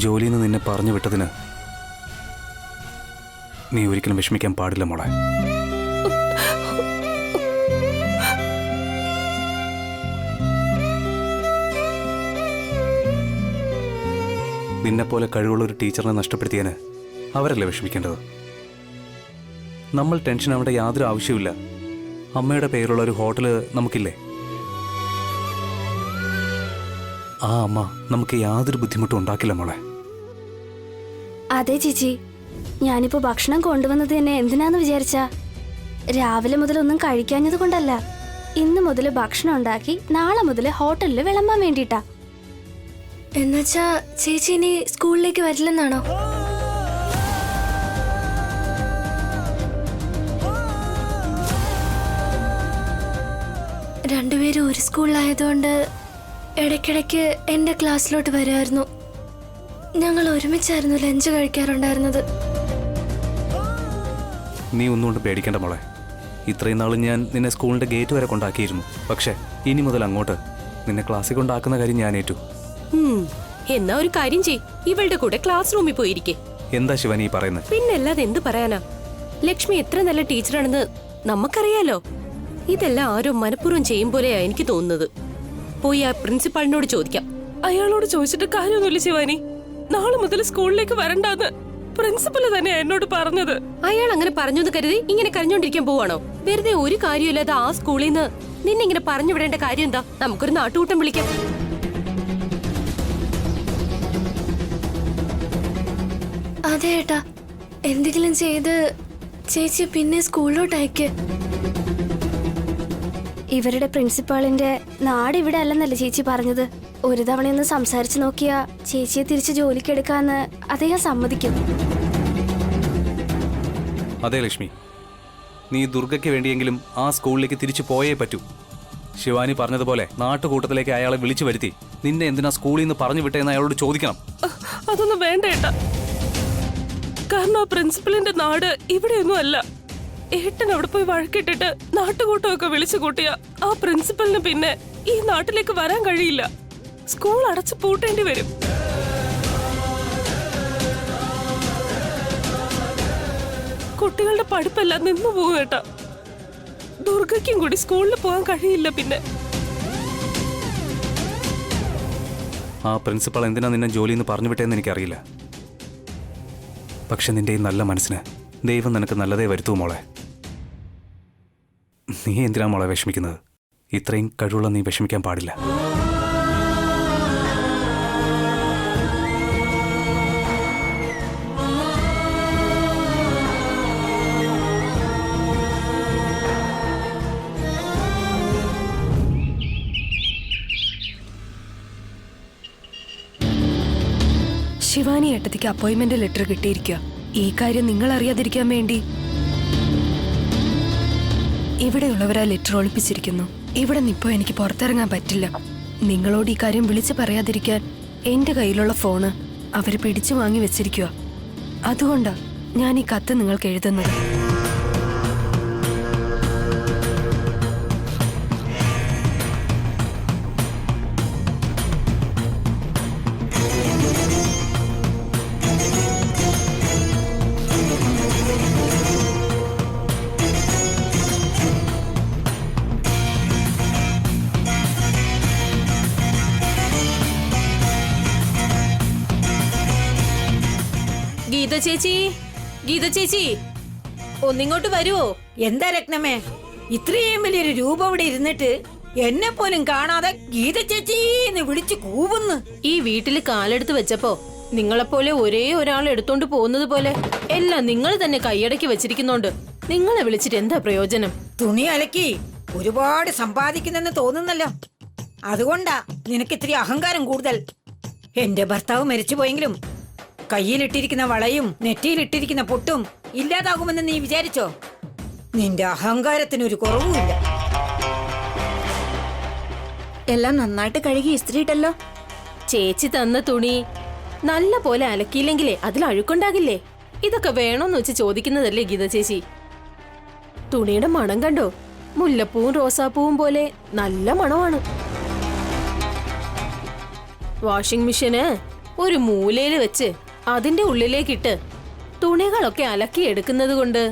ജോലിയിൽ നിന്ന് നിന്നെ പറഞ്ഞു വിട്ടതിന് നീ ഒരിക്കലും വിഷമിക്കാൻ പാടില്ല മോളെ. നിന്നെപ്പോലെ കഴിവുള്ള ഒരു ടീച്ചറിനെ നഷ്ടപ്പെടുത്തിയതിന് അവരല്ലേ വിഷമിക്കേണ്ടത്? നമ്മൾ ടെൻഷൻ ആവേണ്ട യാതൊരു ആവശ്യമില്ല. അമ്മയുടെ പേരുള്ള ഒരു ഹോട്ടല് നമുക്കില്ലേ? ആ അമ്മ നമുക്ക് യാതൊരു ബുദ്ധിമുട്ടും ഉണ്ടാക്കില്ല മോളെ. അതെ ചേച്ചി, ഞാനിപ്പോ ഭക്ഷണം കൊണ്ടുവന്നത് തന്നെ എന്തിനാന്ന് വിചാരിച്ച രാവിലെ മുതൽ ഒന്നും കഴിക്കാഞ്ഞത് കൊണ്ടല്ല. ഇന്ന് മുതൽ ഭക്ഷണം ഉണ്ടാക്കി നാളെ മുതൽ ഹോട്ടലിൽ വിളമ്പാൻ വേണ്ടിട്ടാ. എന്നുവെച്ചാ ചേച്ചി ഇനി സ്കൂളിലേക്ക് വരില്ലെന്നാണോ? രണ്ടുപേരും ഒരു സ്കൂളിലായതുകൊണ്ട് ഇടയ്ക്കിടയ്ക്ക് എന്റെ ക്ലാസ്സിലോട്ട് വരുമായിരുന്നു. ഞങ്ങൾ ഒരുമിച്ചായിരുന്നു ലഞ്ച് കഴിക്കാറുണ്ടായിരുന്നത്. നീ ഒന്നുകൊണ്ട് പേടിക്കേണ്ട മോളെ. ഇത്രയും നാളും ഞാൻ നിന്നെ സ്കൂളിന്റെ ഗേറ്റ് വരെ കൊണ്ടാക്കിയിരുന്നു. പക്ഷെ ഇനി മുതൽ അങ്ങോട്ട് നിന്നെ ക്ലാസ്സിൽ കൊണ്ടാക്കുന്ന കാര്യം ഞാൻ ഏറ്റു. എന്നാ ഒരു കാര്യം ചെയ്, ഇവളുടെ കൂടെ ക്ലാസ് റൂമിൽ പോയിരിക്കെ. എന്താ ശിവാനി പറയുന്നത്? പിന്നല്ലാതെ എന്ത് പറയാനാ? ലക്ഷ്മി എത്ര നല്ല ടീച്ചറാണെന്ന് നമുക്കറിയാലോ. ഇതെല്ലാം ആരോ മനഃപൂർവ്വം ചെയ്യും പോലെയാ എനിക്ക് തോന്നുന്നത്. പോയി ആ പ്രിൻസിപ്പാളിനോട് ചോദിക്കാം. അയാളോട് ചോദിച്ചിട്ട് കാര്യമൊന്നുമില്ല ശിവാനി. നാളെ മുതൽ സ്കൂളിലേക്ക് വരണ്ടാന്ന് പ്രിൻസിപ്പൽ തന്നെയാ എന്നോട് പറഞ്ഞത്. അയാൾ അങ്ങനെ പറഞ്ഞു കരുതി ഇങ്ങനെ കരഞ്ഞോണ്ടിരിക്കാൻ പോവാണോ? വെറുതെ ഒരു കാര്യമില്ലാതെ ആ സ്കൂളിൽ നിന്ന് നിന്നെ ഇങ്ങനെ പറഞ്ഞു വിടേണ്ട കാര്യം എന്താ? നമുക്കൊരു നാട്ടുകൂട്ടം വിളിക്കാം. അതെ ഏട്ടാ, എന്തെങ്കിലും ചെയ്ത് ചേച്ചി പിന്നെ സ്കൂളിലോട്ട് അയക്ക്. ഇവരുടെ പ്രിൻസിപ്പാളിന്റെ നാട് ഇവിടെ അല്ലെന്നല്ലേ ചേച്ചി പറഞ്ഞത്? ഒരു തവണയൊന്ന് സംസാരിച്ചു നോക്കിയാ ചേച്ചിയെ തിരിച്ച് ജോലിക്ക് എടുക്കാന്ന് അദ്ദേഹം സമ്മതിക്കും. അതെ ലക്ഷ്മി, നീ ദുർഗയ്ക്ക് വേണ്ടിയെങ്കിലും ആ സ്കൂളിലേക്ക് തിരിച്ചു പോയേ പറ്റൂ. ശിവാനി പറഞ്ഞതുപോലെ നാട്ടുകൂട്ടത്തിലേക്ക് അയാളെ വിളിച്ചു വരുത്തി നിന്നെ എന്തിനാ സ്കൂളിൽ നിന്ന് പറഞ്ഞു വിട്ടേന്ന് അയാളോട് ചോദിക്കണം. അതൊന്നും വേണ്ട ഏട്ടാ. കാരണം ആ പ്രിൻസിപ്പലിന്റെ നാട് ഇവിടെയൊന്നും അല്ല. ഏട്ടൻ അവിടെ പോയി വഴക്കിട്ടിട്ട് നാട്ടുകൂട്ടമൊക്കെ വിളിച്ചു കൂട്ടിയ ആ പ്രിൻസിപ്പലിന് പിന്നെ ഈ നാട്ടിലേക്ക് വരാൻ കഴിയില്ല. സ്കൂൾ അടച്ചു പൂട്ടേണ്ടി വരും. കുട്ടികളുടെ പഠിപ്പെല്ലാം നിന്നു പോകും ഏട്ടാ. ദുർഗയ്ക്കും കൂടി സ്കൂളിൽ പോകാൻ കഴിയില്ല. പിന്നെ ആ പ്രിൻസിപ്പൾ എന്തിനാ നിന്നെ ജോലിയിൽ നിന്ന് പറഞ്ഞു വിട്ടേന്ന് എനിക്കറിയില്ല. പക്ഷെ നിന്റെ ഈ നല്ല മനസ്സിന് ദൈവം നിനക്ക് നല്ലതേ വരുത്തൂ മോളെ. നീ എന്തിനാ മോളെ വിഷമിക്കുന്നത്? ഇത്രയും കഴിവുള്ള നീ വിഷമിക്കാൻ പാടില്ല. ശിവാനി ഏട്ടത്തിക്ക് അപ്പോയിന്റ്മെന്റ് ലെറ്റർ കിട്ടിയിരിക്കുക. ഈ കാര്യം നിങ്ങൾ അറിയാതിരിക്കാൻ വേണ്ടി ഇവിടെയുള്ളവരാ ലെറ്റർ ഒളിപ്പിച്ചിരിക്കുന്നു. ഇവിടെ നിപ്പോ എനിക്ക് പുറത്തിറങ്ങാൻ പറ്റില്ല. നിങ്ങളോട് ഈ കാര്യം വിളിച്ചു പറയാതിരിക്കാൻ എന്റെ കയ്യിലുള്ള ഫോണ് അവര് പിടിച്ചു വാങ്ങി വെച്ചിരിക്കുക. അതുകൊണ്ടാ ഞാൻ ഈ കത്ത് നിങ്ങൾക്ക് എഴുതുന്നത്. ഗീത ചേച്ചി, ഗീത ചേച്ചി, ഒന്നിങ്ങോട്ട് വരുവോ? എന്താ രത്നമേ, ഇത്രയും വലിയൊരു രൂപം ഇവിടെ ഇരുന്നിട്ട് എന്നെ പോലും കാണാതെ ഗീത ചേച്ചിന്ന് വിളിച്ചു കൂവുന്നു. ഈ വീട്ടില് കാലെടുത്ത് വെച്ചപ്പോ നിങ്ങളെപ്പോലെ ഒരേ ഒരാൾ എടുത്തോണ്ട് പോകുന്നത് പോലെ എല്ലാം നിങ്ങൾ തന്നെ കൈയടക്കി വെച്ചിരിക്കുന്നോണ്ട് നിങ്ങളെ വിളിച്ചിട്ട് എന്താ പ്രയോജനം? തുണി അലക്കി ഒരുപാട് സമ്പാദിക്കുന്നെന്ന് തോന്നുന്നല്ലോ. അതുകൊണ്ടാ നിനക്ക് ഇത്തിരി അഹങ്കാരം കൂടുതൽ. എന്റെ ഭർത്താവ് മരിച്ചുപോയെങ്കിലും കയ്യിലിട്ടിരിക്കുന്ന വളയും നെറ്റിയിലിട്ടിരിക്കുന്ന പൊട്ടും ഇല്ലാതാകുമെന്ന് നീ വിചാരിച്ചോ? നിന്റെ അഹങ്കാരത്തിനൊരു കുറവുമില്ല. എല്ലാം നന്നായിട്ട് കഴുകി ഇസ്ത്രീയിട്ടല്ലോ. ചേച്ചി തന്ന തുണി നല്ല പോലെ അലക്കിയില്ലെങ്കിലേ അതിൽ അഴുക്കുണ്ടാകില്ലേ? ഇതൊക്കെ വേണോന്ന് വെച്ച് ചോദിക്കുന്നതല്ലേ ഗീത ചേച്ചി? തുണിയുടെ മണം കണ്ടോ? മുല്ലപ്പൂവും റോസാപ്പൂവും പോലെ നല്ല മണമാണ്. വാഷിംഗ് മെഷീന് ഒരു മൂലയിൽ വെച്ച് അതിന്റെ ഉള്ളിലേക്കിട്ട് തുണികളൊക്കെ അലക്കി എടുക്കുന്നത് കൊണ്ട്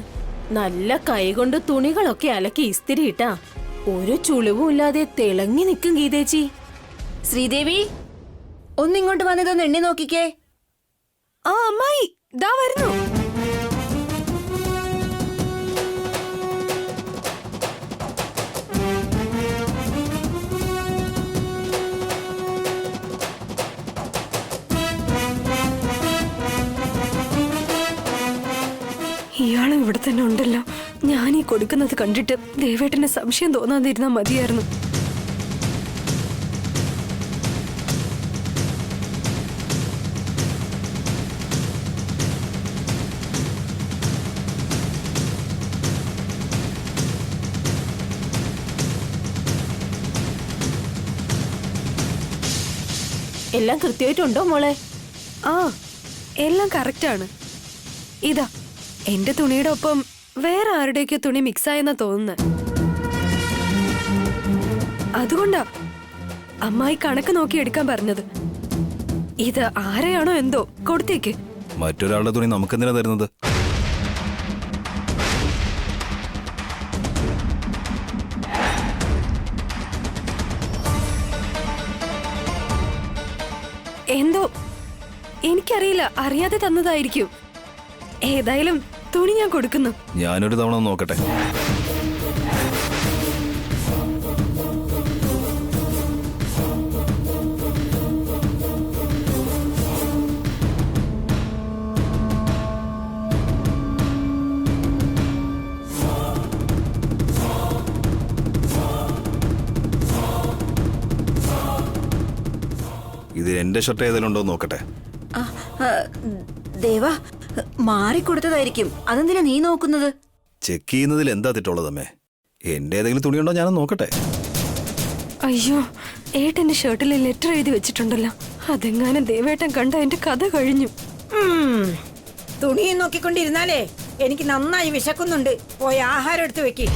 നല്ല കൈകൊണ്ട് തുണികളൊക്കെ അലക്കി ഇസ്തിരി ഇട്ടാ ഒരു ചുളിവും ഇല്ലാതെ തിളങ്ങി നിൽക്കും ഗീതേച്ചി. ശ്രീദേവി ഒന്നിങ്ങോട്ട് വന്നിതൊന്ന് എണ്ണി നോക്കിക്കേ. ആ അമ്മായി ദാ വരുന്നു. ഇയാളും ഇവിടെ തന്നെ ഉണ്ടല്ലോ. ഞാൻ ഈ കൊടുക്കുന്നത് കണ്ടിട്ട് ദേവേട്ടന് സംശയം തോന്നാതിരുന്നാ മതിയായിരുന്നു. എല്ലാം കൃത്യമായിട്ടുണ്ടോ മോളെ? ആ എല്ലാം കറക്റ്റാണ്. ഇതാ എന്റെ തുണിയുടെ ഒപ്പം വേറെ ആരുടെയൊക്കെ തുണി മിക്സ് ആയെന്നാ തോന്നുന്നത്. അതുകൊണ്ടാ അമ്മായി കണക്ക് നോക്കി എടുക്കാൻ പറഞ്ഞത്. ഇത് ആരെയാണോ എന്തോ കൊടുത്തേക്ക്. മറ്റൊരാളുടെ തുണി നമുക്കെന്തിനാ തരുന്നത്? എന്തോ എനിക്കറിയില്ല, അറിയാതെ തന്നതായിരിക്കും. ഏതായാലും തുണി ഞാൻ കൊടുക്കുന്നു. ഞാനൊരു തവണ ഒന്ന് നോക്കട്ടെ. ഇത് എന്റെ ഷർട്ട് ഏതെങ്കിലും ഉണ്ടോ നോക്കട്ടെ. ദേവാ മാറിക്കൊടുത്തതായിരിക്കും. അതെന്തിനാ നീ നോക്കുന്നത്? ചെക്ക് ചെയ്യുന്നതിൽ എന്താ തെറ്റുള്ളതമ്മേ? എന്റെ ഏതെങ്കിലും തുണിയുണ്ടോ ഞാനൊന്ന് നോക്കട്ടെ. അയ്യോ, ഏട്ടന്റെ ഷർട്ടിൽ ലെറ്റർ എഴുതി വെച്ചിട്ടുണ്ടല്ലോ. അതെങ്ങാനും ദേവേട്ടൻ കണ്ട എന്റെ കഥ കഴിഞ്ഞു. തുണിയും നോക്കിക്കൊണ്ടിരുന്നാലേ എനിക്ക് നന്നായി വിശക്കുന്നുണ്ട്. പോയി ആഹാരം എടുത്തു വെക്ക്.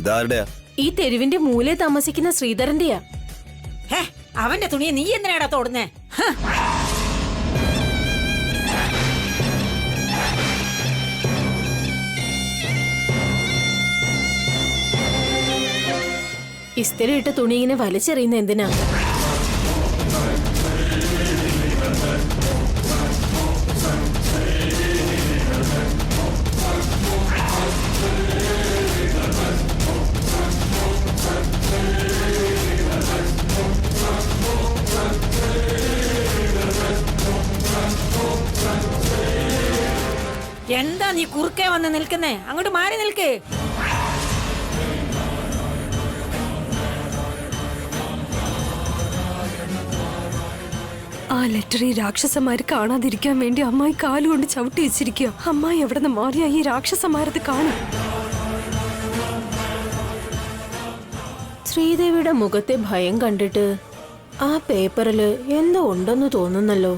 ഇതാരുടെയാ? ഈ തെരുവിന്റെ മൂലയിൽ താമസിക്കുന്ന ശ്രീധരന്റെയാ. ഹേ, അവന്റെ തുണിയെ നീ എന്തിനാടാ തോടുന്നേ? ഇസ്തിരി ഇട്ട തുണി ഇങ്ങനെ വലിച്ചെറിയുന്ന എന്തിനാ? എന്താ നീ കുറുക്കേ വന്ന് നിൽക്കുന്നേ? അങ്ങോട്ട് മാറി നിൽക്ക്. ആ ലെറ്റർ ഈ രാക്ഷസന്മാര് കാണാതിരിക്കാൻ വേണ്ടി അമ്മായി കാലുകൊണ്ട് ചവിട്ടി വെച്ചിരിക്കുക. അമ്മായി എവിടെ നിന്ന് മാറിയാ ഈ രാക്ഷസന്മാരത് കാണും? ശ്രീദേവിയുടെ മുഖത്തെ ഭയം കണ്ടിട്ട് ആ പേപ്പറില് എന്തോ ഉണ്ടെന്ന് തോന്നുന്നല്ലോ.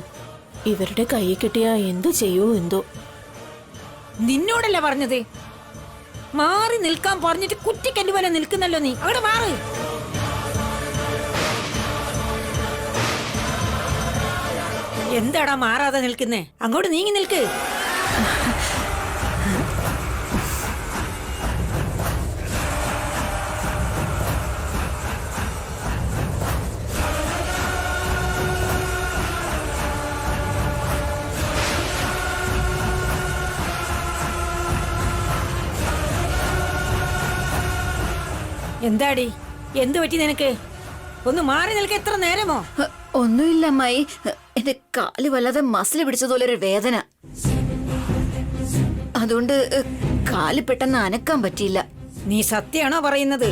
ഇവരുടെ കൈ കിട്ടിയാ എന്തു ചെയ്യൂ എന്തോ. നിന്നോടല്ലേ പറഞ്ഞത്? മാറി നിൽക്കാൻ പറഞ്ഞിട്ട് കുറ്റിക്കല്ല് പോലെ നിൽക്കുന്നല്ലോ നീ. അവിടെ മാറ്. എന്താടാ മാറാതെ നിൽക്കുന്നേ? അങ്ങോട്ട് നീങ്ങി നിൽക്ക്. എന്താടി, എന്തു പറ്റി നിനക്ക്? ഒന്ന് മാറി നിൽക്ക. എത്ര നേരമോ? ഒന്നുമില്ല അമ്മായി, എന്റെ കാല് വല്ലാതെ മസിൽ പിടിച്ചതുപോലെ ഒരു വേദന. അതുകൊണ്ട് കാല് പെട്ടെന്ന് അനക്കാൻ പറ്റിയില്ല. നീ സത്യാണോ പറയുന്നത്?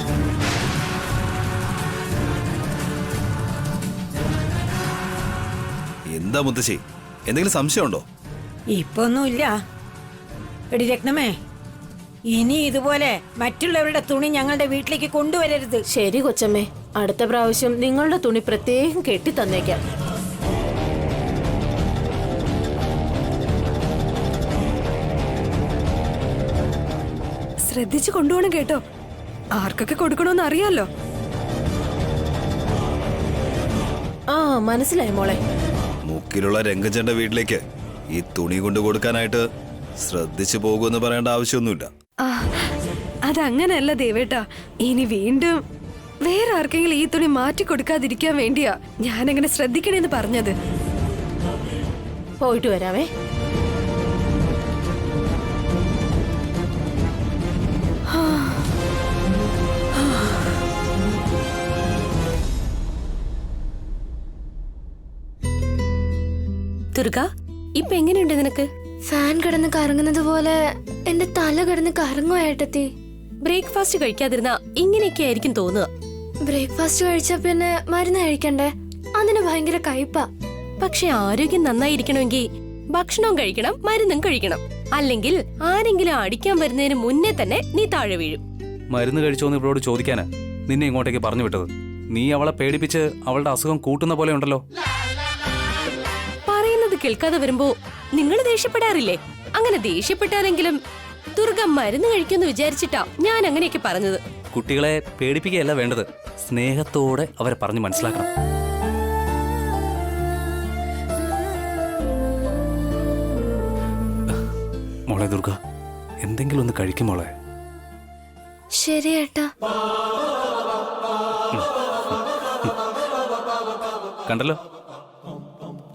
എന്താ മുത്തശ്ശി, എന്തെങ്കിലും സംശയമുണ്ടോ? ഇപ്പൊ ഒന്നുമില്ല. എടി രത്നമേ, ഇനി ഇതുപോലെ മറ്റുള്ളവരുടെ തുണി ഞങ്ങളുടെ വീട്ടിലേക്ക് കൊണ്ടുവരരുത്. ശരി കൊച്ചമ്മേ, അടുത്ത പ്രാവശ്യം നിങ്ങളുടെ തുണി പ്രത്യേകം കെട്ടി തന്നേക്കാം. ശ്രദ്ധിച്ചു കൊണ്ടുപോകണം കേട്ടോ. ആർക്കൊക്കെ കൊടുക്കണമെന്ന് അറിയാലോ. ആ മനസ്സിലായി മോളെ. മുക്കിലുള്ള രംഗച്ചന്റെ വീട്ടിലേക്ക് ഈ തുണി കൊണ്ടു കൊടുക്കാനായിട്ട് ശ്രദ്ധിച്ചു പോകുമെന്ന് പറയേണ്ട ആവശ്യമൊന്നുമില്ല. ആ അതങ്ങനല്ല ദേവേട്ടാ. ഇനി വീണ്ടും വേറെ ആർക്കെങ്കിലും ഈ തുണി മാറ്റി കൊടുക്കാതിരിക്കാൻ വേണ്ടിയാ ഞാനങ്ങനെ ശ്രദ്ധിക്കണേന്ന് പറഞ്ഞത്. പോയിട്ട് വരാവേ. ദുർഗ, ഇപ്പൊ എങ്ങനെയുണ്ട് നിനക്ക്? ഫാൻ കിടന്ന് കറങ്ങുന്നത് പോലെ എന്റെ തല കിടന്ന് കറങ്ങും ഏട്ടത്തി. ബ്രേക്ക്ഫാസ്റ്റ് കഴിക്കാതിരുന്നാ ഇങ്ങനെയൊക്കെ ആയിരിക്കും തോന്നുക. ബ്രേക്ക്ഫാസ്റ്റ് കഴിച്ച പിന്നെ മരുന്ന് കഴിക്കണ്ടേ? അതിന് ഭയങ്കര കയ്പാ. പക്ഷെ ആരോഗ്യം നന്നായിരിക്കണമെങ്കിൽ ഭക്ഷണവും കഴിക്കണം, മരുന്നും കഴിക്കണം. അല്ലെങ്കിൽ ആരെങ്കിലും അടിക്കാൻ വരുന്നതിന് മുന്നേ തന്നെ നീ താഴെ വീഴും. മരുന്ന് കഴിച്ചോന്ന് ഇവളോട് ചോദിക്കാനാ നിന്നെ ഇങ്ങോട്ടേക്ക് പറഞ്ഞു വിട്ടത്. നീ അവളെ പേടിപ്പിച്ച് അവളുടെ അസുഖം കൂട്ടുന്ന പോലെ ഉണ്ടല്ലോ. പറയുന്നത് കേൾക്കാതെ വരുമ്പോ നിങ്ങൾ ദേഷ്യപ്പെടാറില്ലേ? അങ്ങനെ ദേഷ്യപ്പെട്ടാലെങ്കിലും ദുർഗ മരുന്ന് കഴിക്കുമെന്ന് വിചാരിച്ചിട്ടാ ഞാൻ അങ്ങനെയൊക്കെ പറഞ്ഞത്. കുട്ടികളെ പേടിപ്പിക്കുകയല്ല വേണ്ടത്, സ്നേഹത്തോടെ അവരെ പറഞ്ഞു മനസ്സിലാക്കണം. മോളെ ദുർഗ, എന്തെങ്കിലും ഒന്ന് കഴിക്കും മോളെ. ശരി ഏട്ടാ. കണ്ടല്ലോ,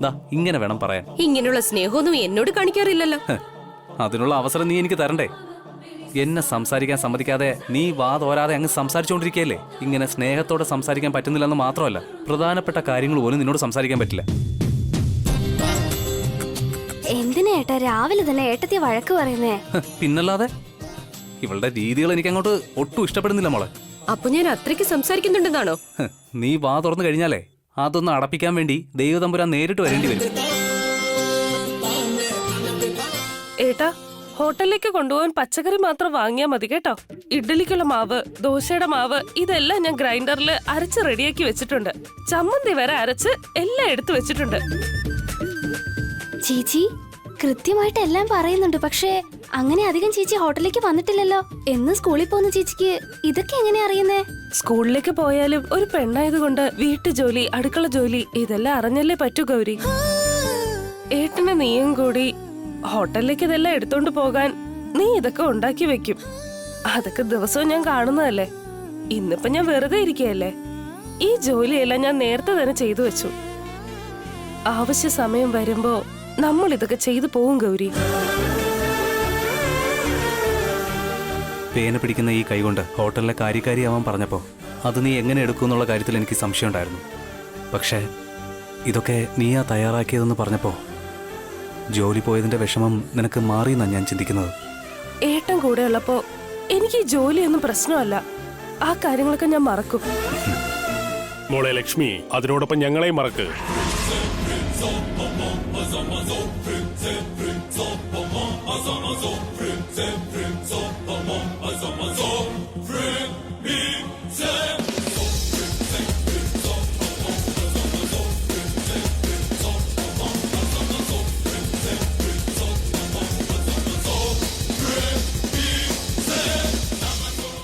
ദാ ഇങ്ങനെ വേണം പറയാൻ. ഇങ്ങനെയുള്ള സ്നേഹമൊന്നും എന്നോട് കാണിക്കാറില്ലല്ലോ. അതിനുള്ള അവസരം നീ എനിക്ക് തരണ്ടേ? എന്നെ സംസാരിക്കാൻ സമ്മതിക്കാതെ നീ വാ തോരാതെ അങ്ങ് സംസാരിച്ചുകൊണ്ടിരിക്കുകയല്ലേ. ഇങ്ങനെ സ്നേഹത്തോടെ സംസാരിക്കാൻ പറ്റുന്നില്ലെന്ന് മാത്രമല്ല, പ്രധാനപ്പെട്ട കാര്യങ്ങൾ പോലും നിന്നോട് സംസാരിക്കാൻ പറ്റില്ല. എന്തിനാ ഏട്ടാ രാവിലെ തന്നെ ഏട്ടത്തി വഴക്ക് പറയുന്നേ? പിന്നല്ലാതെ ഇവളുടെ രീതികൾ എനിക്ക് അങ്ങോട്ട് ഒട്ടും ഇഷ്ടപ്പെടുന്നില്ല മോളെ. അപ്പൊ ഞാൻ അത്രയ്ക്ക് സംസാരിക്കുന്നുണ്ടെന്നാണോ? നീ വാ തുറന്നു കഴിഞ്ഞാലേ അതൊന്ന് അടപ്പിക്കാൻ വേണ്ടി ദൈവതമ്പുരാൻ നേരിട്ട് വരേണ്ടി വരും. ഏട്ടാ, ഹോട്ടലിലേക്ക് കൊണ്ടുപോകാൻ പച്ചക്കറി മാത്രം വാങ്ങിയാൽ മതി കേട്ടോ. ഇഡ്ഡലിക്കുള്ള മാവ്, ദോശയുടെ മാവ് ഇതെല്ലാം ഞാൻ ഗ്രൈൻഡറിൽ അരച്ച് റെഡിയാക്കി വെച്ചിട്ടുണ്ട്. ചമ്മന്തി വരെ അരച്ച് എല്ലാം എടുത്തു വെച്ചിട്ടുണ്ട്. ചേച്ചി കൃത്യമായിട്ട് എല്ലാം പറയുന്നുണ്ട്. പക്ഷേ അങ്ങനെ അധികം ചേച്ചി ഹോട്ടലിലേക്ക് വന്നിട്ടില്ലല്ലോ. എന്ന് സ്കൂളിൽ പോകുന്ന ചേച്ചിക്ക് ഇതൊക്കെ എങ്ങനെ അറിയുന്നേ? സ്കൂളിലേക്ക് പോയാലും ഒരു പെണ്ണായതുകൊണ്ട് വീട്ടുജോലി, അടുക്കള ജോലി ഇതെല്ലാം അറിഞ്ഞല്ലേ പറ്റൂ ഗൗരി. ഏട്ടന് നീയും കൂടി ഹോട്ടലിലേക്ക് ഇതെല്ലാം എടുത്തോണ്ട് പോകാൻ നീ ഇതൊക്കെ ഉണ്ടാക്കി വെക്കും. അതൊക്കെ ദിവസവും ഞാൻ കാണുന്നതല്ലേ. ഇന്നിപ്പോ ഞാൻ വെറുതെ ഇരിക്കുകയല്ലേ. ഈ ജോലിയെല്ലാം ഞാൻ നേരത്തെ തന്നെ ചെയ്തു വെച്ചു. ആവശ്യ സമയം വരുമ്പോ നമ്മൾ ഇതൊക്കെ ചെയ്തു പോകും ഗൗരി. പേന പിടിക്കുന്ന ഈ കൈകൊണ്ട് ഹോട്ടലിലെ കാര്യക്കാരിയാവാൻ പറഞ്ഞപ്പോൾ അത് നീ എങ്ങനെ എടുക്കുമെന്നുള്ള കാര്യത്തിൽ എനിക്ക് സംശയമുണ്ടായിരുന്നു. പക്ഷേ ഇതൊക്കെ നീയാ തയ്യാറാക്കിയതെന്ന് പറഞ്ഞപ്പോൾ ജോലി പോയതിന്റെ വിഷമം നിനക്ക് മാറിയെന്നാണ് ഞാൻ ചിന്തിക്കുന്നത്. ഏട്ടൻ കൂടെ ഉള്ളപ്പോ എനിക്ക് ഈ ജോലിയൊന്നും പ്രശ്നമല്ല. ആ കാര്യങ്ങളൊക്കെ ഞാൻ മറക്കും. മോളെ ലക്ഷ്മി, അതിനോടൊപ്പം ഞങ്ങളെയും മറക്ക്.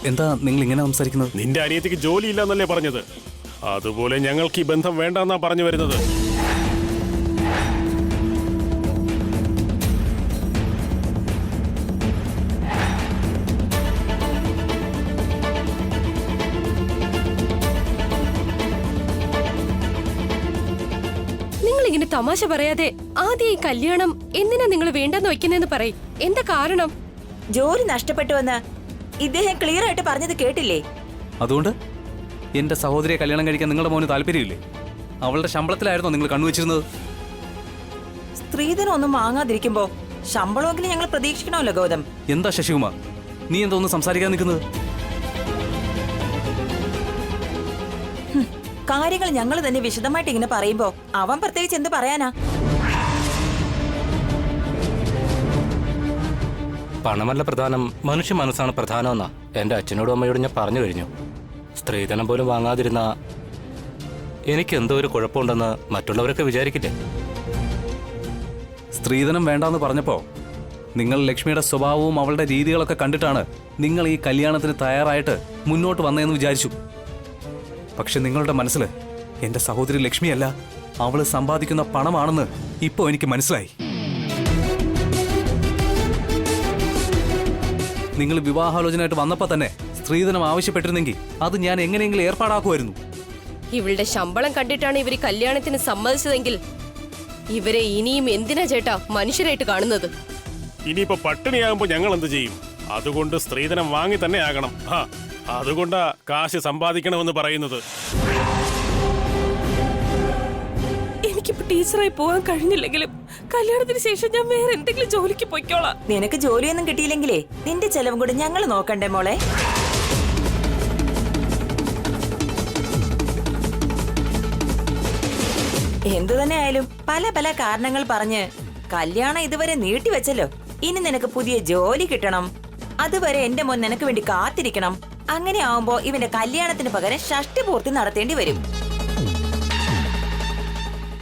എന്താ നിങ്ങൾ ഇങ്ങനെ സംസാരിക്കുന്നത്? നിന്റെ അനിയത്തിക്ക് ജോലിയില്ല എന്നല്ലേ പറഞ്ഞത്? അതുപോലെ ഞങ്ങൾക്ക് ഈ ബന്ധം വേണ്ടെന്നാ പറഞ്ഞു വരുന്നത്. നിങ്ങൾ ഇങ്ങനെ തമാശ പറയാതെ ആദ്യം ഈ കല്യാണം എന്തിനാ നിങ്ങൾ വേണ്ടെന്ന് വെക്കുന്നതെന്ന് പറയും. എന്താ കാരണം? ജോലി നഷ്ടപ്പെട്ടുവെന്ന് ഇദ്ദേഹം ക്ലിയർ ആയിട്ട് പറഞ്ഞത് കേട്ടില്ലേ? അതുകൊണ്ട് എന്റെ സഹോദരിയെ കല്യാണം കഴിക്കാൻ നിങ്ങളുടെ മോന് താല്പര്യമില്ലേ? അവളുടെ ശമ്പളത്തിലായിരുന്നോ നിങ്ങൾ കണ്ണുവച്ചിരുന്നത്? സ്ത്രീധനം ഒന്നും വാങ്ങാതിരിക്കുമ്പോ ശമ്പളമെങ്കിലും ഞങ്ങൾ പ്രതീക്ഷിക്കണമല്ലോ ഗൗതം. എന്താ ശശികുമാർ, നീ എന്താ ഒന്നും സംസാരിക്കാൻ നിൽക്കുന്നത്? കാര്യങ്ങൾ ഞങ്ങൾ തന്നെ വിശദമായിട്ട് ഇങ്ങനെ പറയുമ്പോ അവൻ പ്രത്യേകിച്ച് എന്ത് പറയാനാ? പണമല്ല പ്രധാനം, മനുഷ്യ മനസ്സാണ് പ്രധാനമെന്നാ എൻ്റെ അച്ഛനോടും അമ്മയോടും ഞാൻ പറഞ്ഞു കഴിഞ്ഞു. സ്ത്രീധനം പോലും വാങ്ങാതിരുന്ന എനിക്ക് എന്തോ ഒരു കുഴപ്പമുണ്ടെന്ന് മറ്റുള്ളവരൊക്കെ വിചാരിക്കില്ലേ? സ്ത്രീധനം വേണ്ടാന്ന് പറഞ്ഞപ്പോ നിങ്ങൾ ലക്ഷ്മിയുടെ സ്വഭാവവും അവളുടെ രീതികളൊക്കെ കണ്ടിട്ടാണ് നിങ്ങൾ ഈ കല്യാണത്തിന് തയ്യാറായിട്ട് മുന്നോട്ട് വന്നതെന്ന് വിചാരിച്ചു. പക്ഷെ നിങ്ങളുടെ മനസ്സിൽ എന്റെ സഹോദരി ലക്ഷ്മിയല്ല, അവള് സമ്പാദിക്കുന്ന പണമാണെന്ന് ഇപ്പോ എനിക്ക് മനസ്സിലായി. നിങ്ങൾ വിവാഹാലോചനയായിട്ട് വന്നപ്പോ തന്നെ സ്ത്രീധനം ആവശ്യപ്പെട്ടിരുന്നെങ്കിൽ അത് ഞാൻ എങ്ങനെയെങ്കിലും ഏർപ്പാടാക്കുമായിരുന്നു. ഇവളുടെ ശമ്പളം കണ്ടിട്ടാണ് ഇവര് കല്യാണത്തിന് സമ്മതിച്ചതെങ്കിൽ ഇവരെ ഇനിയും എന്തിനാ ചേട്ടാ മനുഷ്യരായിട്ട് കാണുന്നത്? ഇനിയിപ്പോ പട്ടിണിയാകുമ്പോ ഞങ്ങൾ എന്ത് ചെയ്യും? അതുകൊണ്ട് സ്ത്രീധനം വാങ്ങി തന്നെ ആകണം. അതുകൊണ്ടാ കാശ് സമ്പാദിക്കണമെന്ന് പറയുന്നത്. എനിക്കിപ്പോ ടീച്ചറായി പോകാൻ കഴിഞ്ഞില്ലെങ്കിലും കല്യാണത്തിന് ശേഷം ഞാൻ വേറെ എന്തെങ്കിലും ജോലിക്ക് പോയിക്കോളാം. നിനക്ക് ജോലിയൊന്നും കിട്ടിയില്ലെങ്കിലേ നിന്റെ ചെലവും കൂടെ ഞങ്ങൾ നോക്കണ്ടേ മോളെ? എന്തു തന്നെ ആയാലും പല പല കാരണങ്ങൾ പറഞ്ഞ് കല്യാണം ഇതുവരെ നീട്ടിവെച്ചല്ലോ. ഇനി നിനക്ക് പുതിയ ജോലി കിട്ടണം, അതുവരെ എന്റെ മോൻ നിനക്ക് വേണ്ടി കാത്തിരിക്കണം. അങ്ങനെ ആവുമ്പോ ഇവന്റെ കല്യാണത്തിന് പകരം ഷഷ്ടിപൂർത്തി നടത്തേണ്ടി വരും.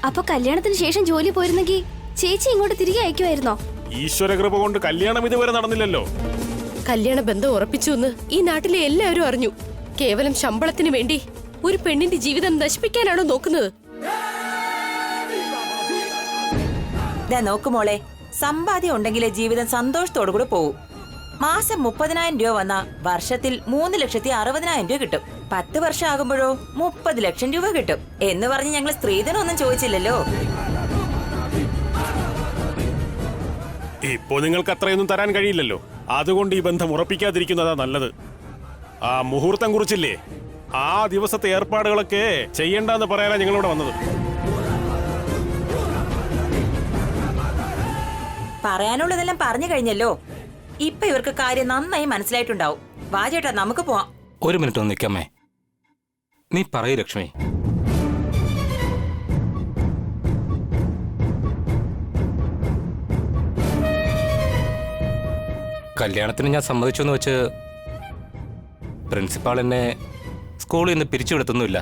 അപ്പൊ കല്യാണത്തിന് ശേഷം ജോലി പോയിരുന്നെങ്കിൽ ചേച്ചി ഇങ്ങോട്ട് തിരികെ അയക്കുമായിരുന്നോ? ഈശ്വരകൃപ കൊണ്ട് കല്യാണം ഇതുവരെ നടന്നില്ലല്ലോ. കല്യാണ ബന്ധം ഉറപ്പിച്ചു എന്ന് ഈ നാട്ടിലെ എല്ലാവരും അറിഞ്ഞു. കേവലം ശമ്പളത്തിന് വേണ്ടി ഒരു പെണ്ണിന്റെ ജീവിതം നശിപ്പിക്കാനാണോ നോക്കുന്നത്? നോക്കുമോളെ, സമ്പാദ്യം ഉണ്ടെങ്കിലേ ജീവിതം സന്തോഷത്തോടു കൂടെ പോവും. മാസം 30,000 രൂപ വന്ന വർഷത്തിൽ 3,60,000 രൂപ കിട്ടും. 10 വർഷം ആകുമ്പോഴോ 30 ലക്ഷം രൂപ കിട്ടും. എന്ന് പറഞ്ഞ് ഞങ്ങൾ സ്ത്രീധനം ഒന്നും ചോദിച്ചില്ലല്ലോ. ഇപ്പോ നിങ്ങൾക്ക് അത്രയൊന്നും തരാൻ കഴിയില്ലല്ലോ. അതുകൊണ്ട് ഈ ബന്ധം ഉറപ്പിക്കാതിരിക്കുന്നതാ നല്ലത്. ആ മുഹൂർത്തം കുറിച്ചില്ലേ, ആ ദിവസത്തെ ഏർപ്പാടുകളൊക്കെ ചെയ്യണ്ടെന്ന് പറയാനാ ഞങ്ങളിവിടെ വന്നത്. പറയാനുള്ളതെല്ലാം പറഞ്ഞു കഴിഞ്ഞല്ലോ. ഇപ്പൊ ഇവർക്ക് കാര്യം നന്നായി മനസ്സിലായിട്ടുണ്ടാവും. വാ ചേട്ടാ, നമുക്ക് പോവാം. ഒരു മിനിറ്റ് ഒന്ന് നിൽക്കമ്മേ. നീ പറയൂ ലക്ഷ്മി. കല്യാണത്തിന് ഞാൻ സമ്മതിച്ചു എന്ന് വെച്ച് പ്രിൻസിപ്പാൾ എന്നെ സ്കൂളിൽ നിന്ന് പിരിച്ചുവിടുത്തൊന്നുമില്ല.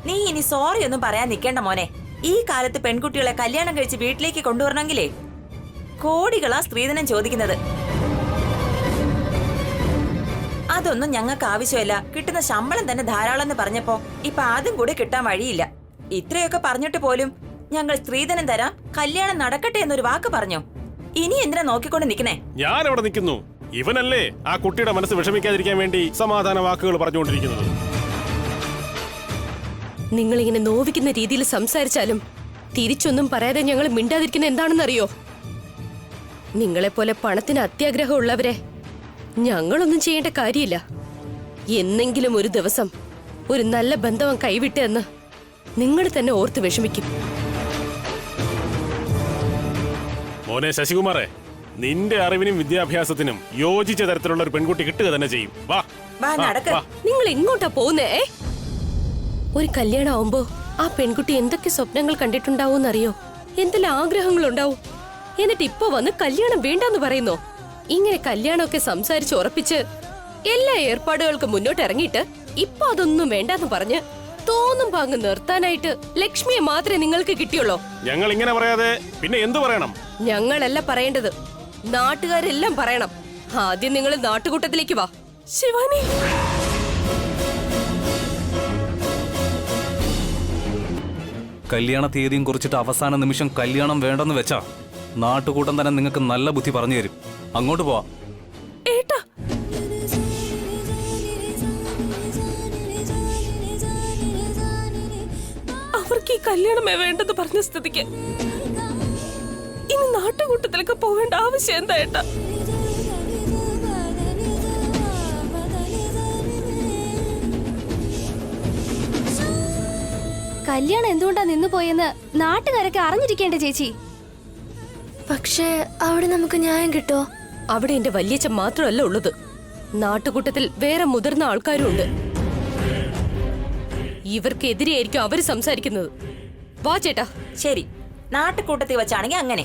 നീ ഇനി സോറി ഒന്നും പറയാൻ നിൽക്കേണ്ട മോനെ. ഈ കാലത്ത് പെൺകുട്ടികളെ കല്യാണം കഴിച്ച് വീട്ടിലേക്ക് കൊണ്ടുവരണമെങ്കിലേ കോടികളാ സ്ത്രീധനം ചോദിക്കുന്നത്. അതൊന്നും ഞങ്ങൾക്ക് ആവശ്യമില്ല. കിട്ടുന്ന ശമ്പളം തന്നെ ധാരാളം എന്ന് പറഞ്ഞപ്പോ ഇപ്പൊ അതും കൂടി കിട്ടാൻ വഴിയില്ല. ഇത്രയൊക്കെ പറഞ്ഞിട്ട് പോലും ഞങ്ങൾ സ്ത്രീധനം തരാം, കല്യാണം നടക്കട്ടെ എന്നൊരു വാക്ക് പറഞ്ഞു. ഇനി എന്തിനാ നോക്കിക്കൊണ്ട് നിൽക്കണേ? ഞാൻ അവിടെ നിൽക്കുന്നു. ഇവനല്ലേ ആ കുട്ടിയുടെ മനസ്സ് വിഷമിക്കാതിരിക്കാൻ വേണ്ടി സമാധാന വാക്കുകൾ പറഞ്ഞുകൊണ്ടിരിക്കുന്നത്. നിങ്ങളിങ്ങനെ നോവിക്കുന്ന രീതിയിൽ സംസാരിച്ചാലും തിരിച്ചൊന്നും പറയാതെ ഞങ്ങൾ മിണ്ടാതിരിക്കുന്ന എന്താണെന്നറിയോ? നിങ്ങളെപ്പോലെ പണത്തിന് അത്യാഗ്രഹമുള്ളവരെ ഞങ്ങളൊന്നും ചെയ്യേണ്ട കാര്യമില്ല. എന്നെങ്കിലും ഒരു ദിവസം ഒരു നല്ല ബന്ധം കൈവിട്ടെന്ന് നിങ്ങൾ തന്നെ ഓർത്ത് വിഷമിക്കും. മോനെ ശശികുമാറെ, നിന്റെ അറിവിനും വിദ്യാഭ്യാസത്തിനും യോജിച്ച തരത്തിലുള്ള ഒരു പെൺകുട്ടി കിട്ടുക തന്നെ ചെയ്യും. വാ, നിങ്ങൾ എങ്ങോട്ടാ പോകുന്നേ? ഒരു കല്യാണം ആവുമ്പോ ആ പെൺകുട്ടി എന്തൊക്കെ സ്വപ്നങ്ങൾ കണ്ടിട്ടുണ്ടാവൂന്നറിയോ? എന്തെല്ലാം ആഗ്രഹങ്ങളുണ്ടാവും. എന്നിട്ട് ഇപ്പൊ വന്ന് കല്യാണം വേണ്ടെന്ന് പറയുന്നോ? ഇങ്ങനെ കല്യാണമൊക്കെ സംസാരിച്ച് ഉറപ്പിച്ച് എല്ലാ ഏർപ്പാടുകൾക്കും മുന്നോട്ട് ഇറങ്ങിയിട്ട് ഇപ്പൊ അതൊന്നും വേണ്ടെന്ന് പറഞ്ഞ് തോന്നും പാങ്ങ് നിർത്താനായിട്ട് ലക്ഷ്മിയെ മാത്രമേ നിങ്ങൾക്ക് കിട്ടിയുള്ളൂ. ഞങ്ങൾ ഇങ്ങനെ പറയാതെ പിന്നെ എന്തു പറയണം? ഞങ്ങളല്ല പറയേണ്ടത്, നാട്ടുകാരെല്ലാം പറയണം. ആദ്യം നിങ്ങൾ നാട്ടുകൂട്ടത്തിലേക്ക് വാ. ശിവാനി, കല്യാണ തീയതിയും കുറിച്ചിട്ട് അവസാന നിമിഷം കല്യാണം വേണ്ടെന്ന് വെച്ചാ നാട്ടുകൂട്ടം തന്നെ നിങ്ങൾക്ക് നല്ല ബുദ്ധി പറഞ്ഞു തരും. അങ്ങോട്ട് പോവാ. ഏട്ടാ, അവർക്ക് ഈ കല്യാണമേ വേണ്ടെന്ന് പറഞ്ഞ സ്ഥിതിക്ക് ഇനി നാട്ടുകൂട്ടത്തിലൊക്കെ പോവേണ്ട ആവശ്യം എന്താ ഏട്ടാ? കല്യാണം എന്തുകൊണ്ടാ നിന്നു പോയെന്ന് നാട്ടുകാരൊക്കെ അറിഞ്ഞിരിക്കേണ്ട ചേച്ചി. പക്ഷേ അവിടെ നമുക്ക് ന്യായം കിട്ടോ? അവിടെ എന്റെ വല്യച്ഛൻ മാത്രമല്ല ഉള്ളത്, നാട്ടുകൂട്ടത്തിൽ വേറെ മുതിർന്ന ആൾക്കാരും ഉണ്ട്. ഇവർക്കെതിരെയായിരിക്കും അവര് സംസാരിക്കുന്നത്. വാ ചേട്ടാ. ശരി, നാട്ടുകൂട്ടത്തിൽ വെച്ചാണെങ്കിൽ അങ്ങനെ.